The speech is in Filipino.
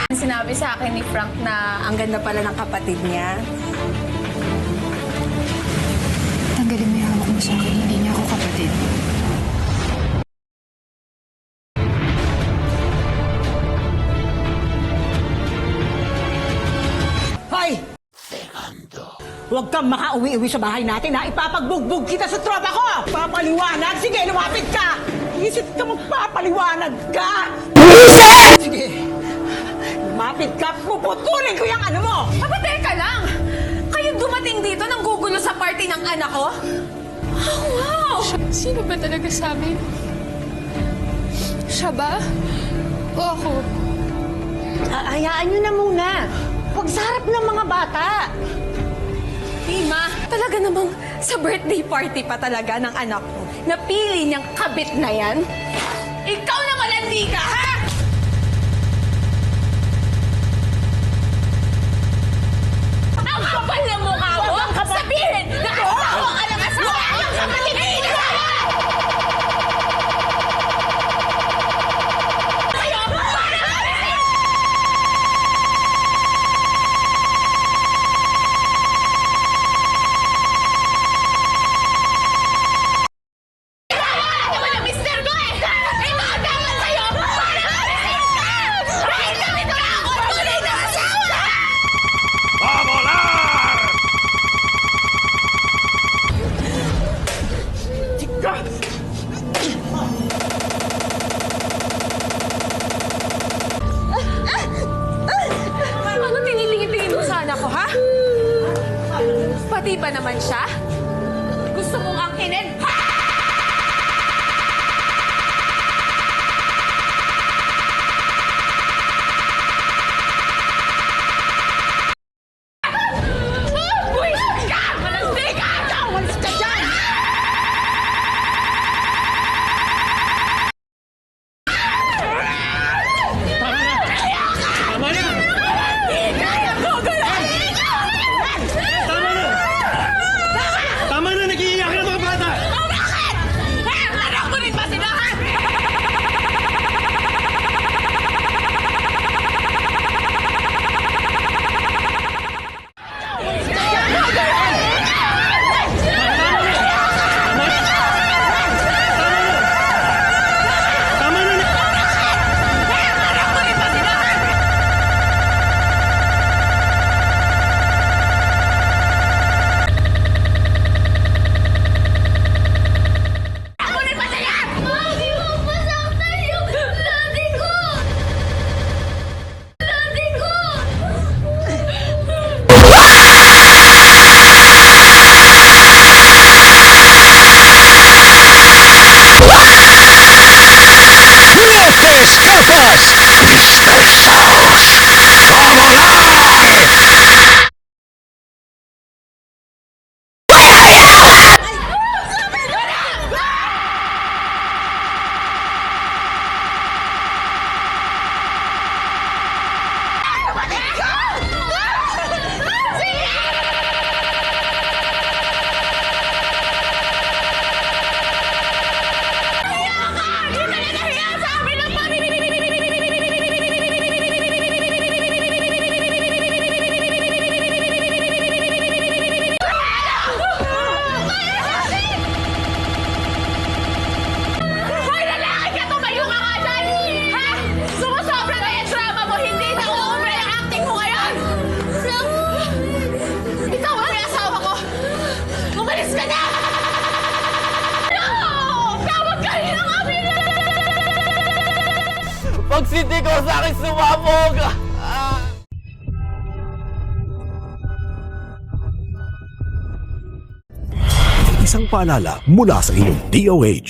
Sinabi sa akin ni Frank na ang ganda pala ng kapatid niya. Tanggalin mo yung hawak mo sa akin. Hindi niya ako kapatid. Hoy! Huwag kang makauwi-uwi sa bahay natin, ha? Ipapagbugbog kita sa tropa ko! Papaliwanag? Sige, lumapit ka! Isip ka magpapaliwanag ka! Sige! Lumapit ka! Puputulin ko yung ano mo! Aba, teka lang! Kayo dumating dito nang gugulo sa party ng anak ko? Oh, wow! Sino ba talaga sabi? Siya ba? O ako? Hayaan nyo na muna! Huwag sa harap ng mga bata! Tima, talaga namang sa birthday party pa talaga ng anak ko. Napili niyang kabit na yan? Ikaw na malandi ka, ha? Ang kapal ng mukha mo! Sabihin na asawa ka ng asawa! Ang kapatid na iniwala! Kayo! Mister ko eh! Ito ang dapat sa'yo! Para marisin ka! Dahil kami ko na ako tunay na asawa! Ano tinitingin-tingin mo sa anak ko, ha? Pati ba naman siya? Gusto mong angkinin? Ha? Buwisit ka! Malandi ka! Walis ka dyan! Tama na! Tama na! Nag-iiyak na mga bata! Bakit? Anak ko rin ba sila, ha? Tama na! Anak ko rin ba sila, ha? Ako rin ba sila? Mami, huwag masaktan yung landi ko! Landi ko! Luces, Capas, dispersaos, a volar! Hoy, lalaki ka! Tumayo ka nga dyan! Ha? Sumusobra na yung drama mo! Hindi na uumra yung acting mo ngayon! Ikaw ang may asawa ko! Umalis ka na! No! Tawag ka rin ng ambulance! Pag hindi ko sa akin sumabog! Isang paalala mula sa inyong DOH.